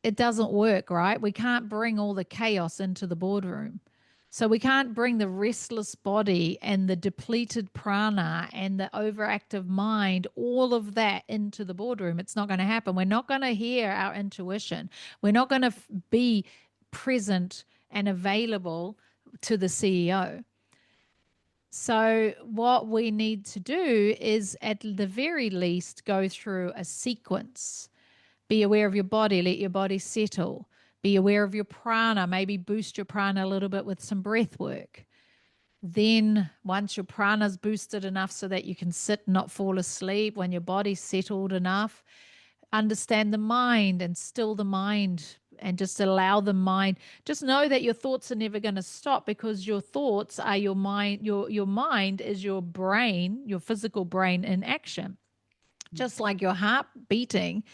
it doesn't work, right? We can't bring all the chaos into the boardroom. So we can't bring the restless body and the depleted prana and the overactive mind, all of that into the boardroom. It's not going to happen. We're not going to hear our intuition. We're not going to be present and available to the CEO. So what we need to do is, at the very least, go through a sequence. Be aware of your body, let your body settle. Be aware of your prana, maybe boost your prana a little bit with some breath work. Then once your prana's boosted enough so that you can sit and not fall asleep, when your body's settled enough, understand the mind and still the mind and just allow the mind. Just know that your thoughts are never going to stop, because your thoughts are your mind. Your mind is your brain, your physical brain in action. Just like your heart beating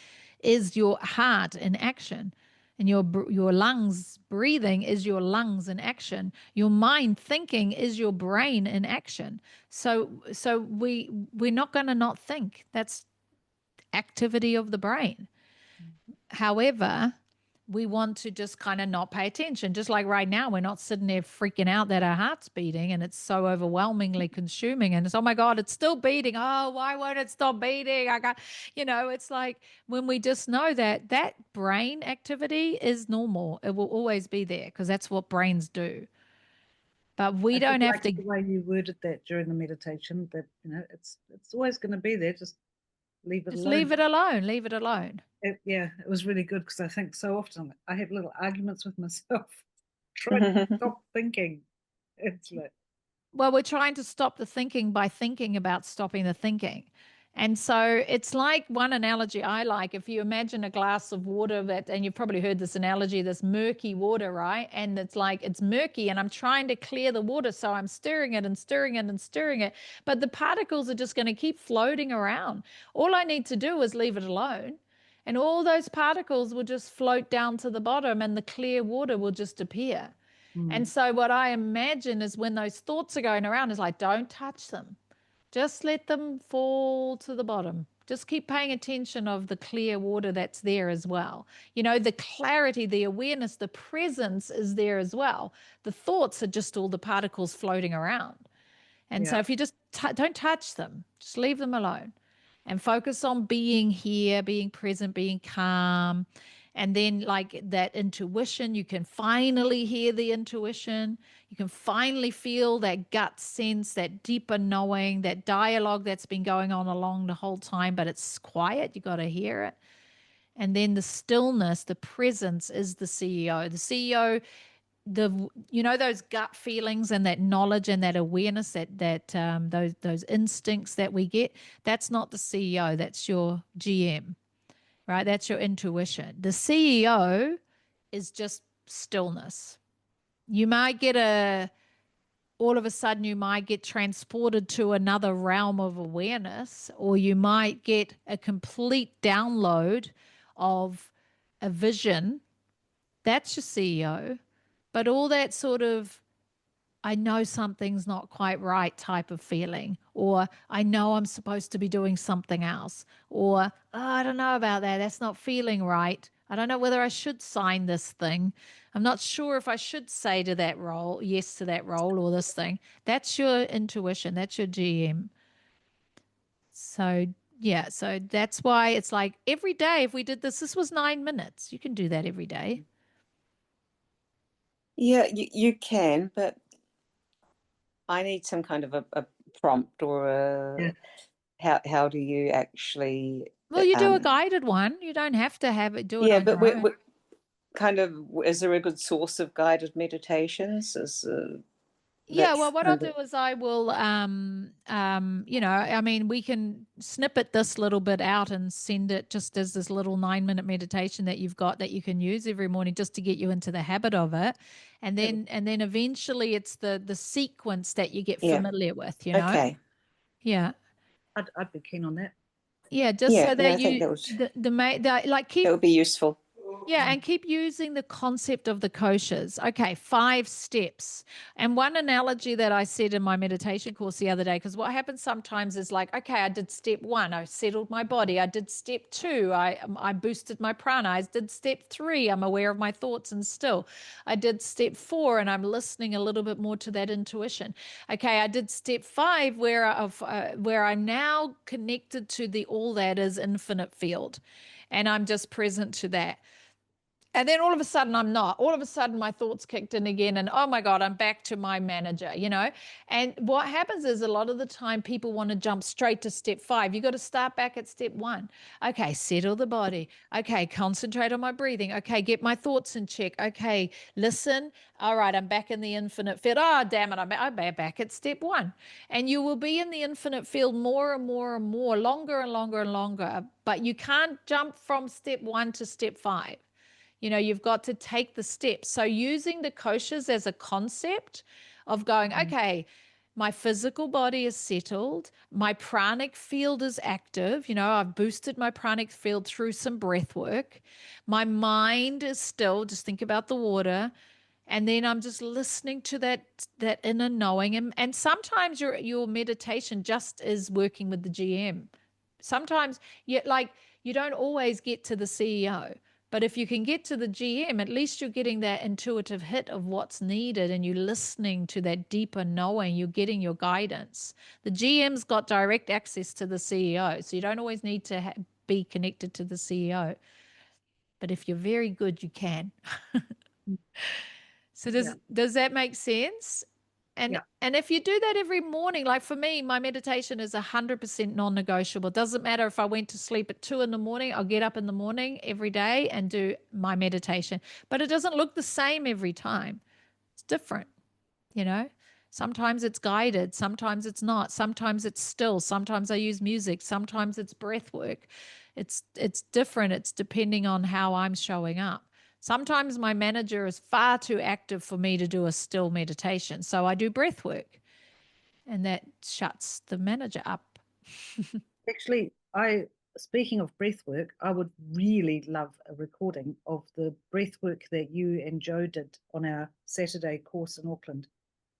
is your heart in action, and your lungs breathing is your lungs in action. Your mind thinking is your brain in action. So we're not going to not think. That's activity of the brain. However, we want to just kind of not pay attention. Just like right now, we're not sitting there freaking out that our heart's beating and it's so overwhelmingly consuming. And it's, oh my God, it's still beating. Oh, why won't it stop beating? I got, it's like when we just know that that brain activity is normal, it will always be there, because that's what brains do. But we don't have to. The way you worded that during the meditation, that, it's always going to be there. Just leave it alone. Leave it alone. Leave it alone. It was really good, because I think so often I have little arguments with myself trying to stop thinking. It's like, well, we're trying to stop the thinking by thinking about stopping the thinking. And so it's like, one analogy I like, if you imagine a glass of water and you've probably heard this analogy, this murky water, right? And it's like, it's murky and I'm trying to clear the water. So I'm stirring it and stirring it and stirring it. But the particles are just going to keep floating around. All I need to do is leave it alone. and all those particles will just float down to the bottom and the clear water will just appear. And so what I imagine is when those thoughts are going around is like, don't touch them. Just let them fall to the bottom. Just keep paying attention of the clear water that's there as well. You know, the clarity, the awareness, the presence is there as well. The thoughts are just all the particles floating around. And so if you just don't touch them, just leave them alone and focus on being here, being present, being calm. And then like that intuition, you can finally hear the intuition. You can finally feel that gut sense, that deeper knowing, that dialogue that's been going on along the whole time, but it's quiet. You got to hear it. And then the stillness, the presence is the CEO. The CEO, those gut feelings and that knowledge and that awareness, those instincts that we get, that's not the CEO, that's your GM, right? That's your intuition. The CEO is just stillness. You might get all of a sudden you might get transported to another realm of awareness, or you might get a complete download of a vision. That's your CEO. But all that sort of, I know something's not quite right type of feeling, or I know I'm supposed to be doing something else, or I don't know about that. That's not feeling right. I don't know whether I should sign this thing. I'm not sure if I should say to that role, yes to that role or this thing. That's your intuition. That's your GM. So yeah, so that's why it's like every day, if we did this was 9 minutes. You can do that every day. Yeah, you can, but I need some kind of a prompt or how do you actually? Well, you do a guided one. You don't have to have it. Do it. Yeah, on but your own. kind of, is there a good source of guided meditations? Yeah, well, what I'll do is I will, I mean, we can snippet this little bit out and send it just as this little 9-minute meditation that you've got that you can use every morning just to get you into the habit of it. And then eventually it's the sequence that you get familiar with, you know? Okay. Yeah. I'd be keen on that. Yeah, just so that you, that would be useful. Yeah, and keep using the concept of the koshas. Okay, 5 steps. And one analogy that I said in my meditation course the other day, because what happens sometimes is like, okay, I did step 1, I settled my body. I did step 2, I boosted my prana. I did step 3, I'm aware of my thoughts and still. I did step 4, and I'm listening a little bit more to that intuition. Okay, I did step 5, where I'm now connected to the all that is infinite field, and I'm just present to that. And then all of a sudden I'm not. All of a sudden my thoughts kicked in again, and oh my God, I'm back to my manager, you know? And what happens is a lot of the time people want to jump straight to step 5. You got to start back at step 1. Okay, settle the body. Okay, concentrate on my breathing. Okay, get my thoughts in check. Okay, listen. All right, I'm back in the infinite field. Oh, damn it, I'm back at step 1. And you will be in the infinite field more and more and more, longer and longer and longer. But you can't jump from step 1 to step 5. You know, you've got to take the steps. So using the koshas as a concept of going, okay, my physical body is settled. My pranic field is active. You know, I've boosted my pranic field through some breath work. My mind is still, just think about the water. And then I'm just listening to that inner knowing. And sometimes your meditation just is working with the GM. Sometimes you don't always get to the CEO. But if you can get to the GM, at least you're getting that intuitive hit of what's needed, and you're listening to that deeper knowing, you're getting your guidance. The GM's got direct access to the CEO, so you don't always need to be connected to the CEO. But if you're very good, you can. So does that make sense? And if you do that every morning, like for me, my meditation is 100% non-negotiable. It doesn't matter if I went to sleep at 2 a.m, I'll get up in the morning every day and do my meditation. But it doesn't look the same every time. It's different, you know. Sometimes it's guided, sometimes it's not. Sometimes it's still. Sometimes I use music. Sometimes it's breath work. It's different. It's depending on how I'm showing up. Sometimes my manager is far too active for me to do a still meditation. So I do breath work, and that shuts the manager up. Actually, I speaking of breath work, I would really love a recording of the breath work that you and Joe did on our Saturday course in Auckland.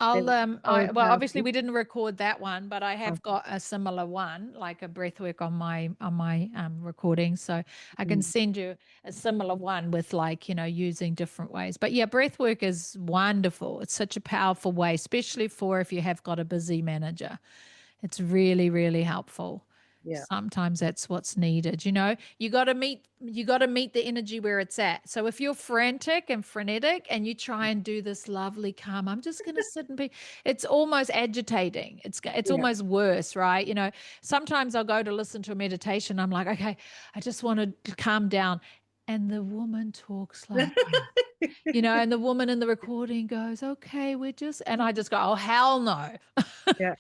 That I'll was so well, obviously powerful. we didn't record that one, but I Oh, have got a similar one, like a breathwork on my recording, so I can mm, send you a similar one with, like, using different ways. But yeah, breathwork is wonderful. It's such a powerful way, especially for if you have got a busy manager. It's really, really helpful. yeah. Sometimes that's what's needed. You got to meet the energy where it's at. So if you're frantic and frenetic and you try and do this lovely calm, I'm just going to sit and be, it's almost agitating. It's Yeah. almost worse, right? Sometimes I'll go to listen to a meditation. I'm like, okay, I just want to calm down. And the woman talks like, and the woman in the recording goes, okay, and I just go, oh, hell no. Yeah.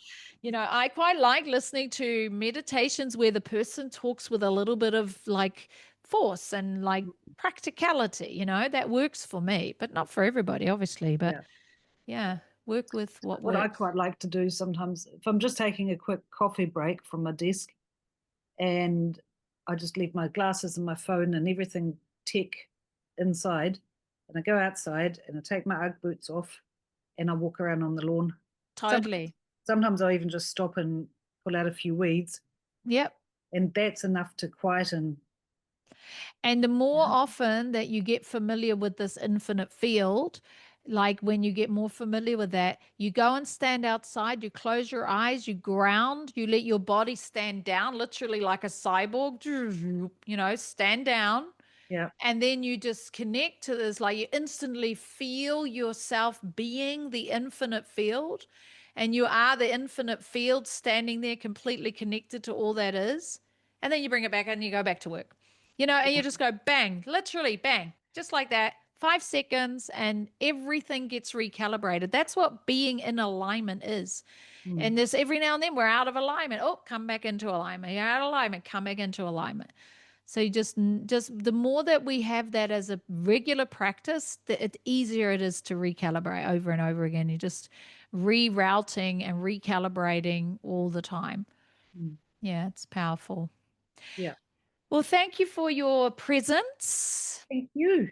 I quite like listening to meditations where the person talks with a little bit of like force and like practicality, that works for me, but not for everybody, obviously. But Yeah. yeah, work with what What I works. quite like to do sometimes, if I'm just taking a quick coffee break from my desk and I just leave my glasses and my phone and everything tech inside, and I go outside and I take my Ugg boots off and I walk around on the lawn. Totally. Sometimes I even just stop and pull out a few weeds, Yep. and that's enough to quieten. And the more often that you get familiar with this infinite field, like when you get more familiar with that, you go and stand outside, you close your eyes, you ground, you let your body stand down, literally like a cyborg, stand down. Yeah. And then you just connect to this, like you instantly feel yourself being the infinite field. And you are the infinite field standing there completely connected to all that is. And then you bring it back and you go back to work. And you just go bang, literally bang, just like that. 5 seconds and everything gets recalibrated. That's what being in alignment is. Mm. And this every now and then we're out of alignment. Oh, come back into alignment. You're out of alignment. Come back into alignment. So you just the more that we have that as a regular practice, the easier it is to recalibrate over and over again. You're just rerouting and recalibrating all the time. Mm. Yeah, it's powerful. Yeah. Well, thank you for your presence. Thank you.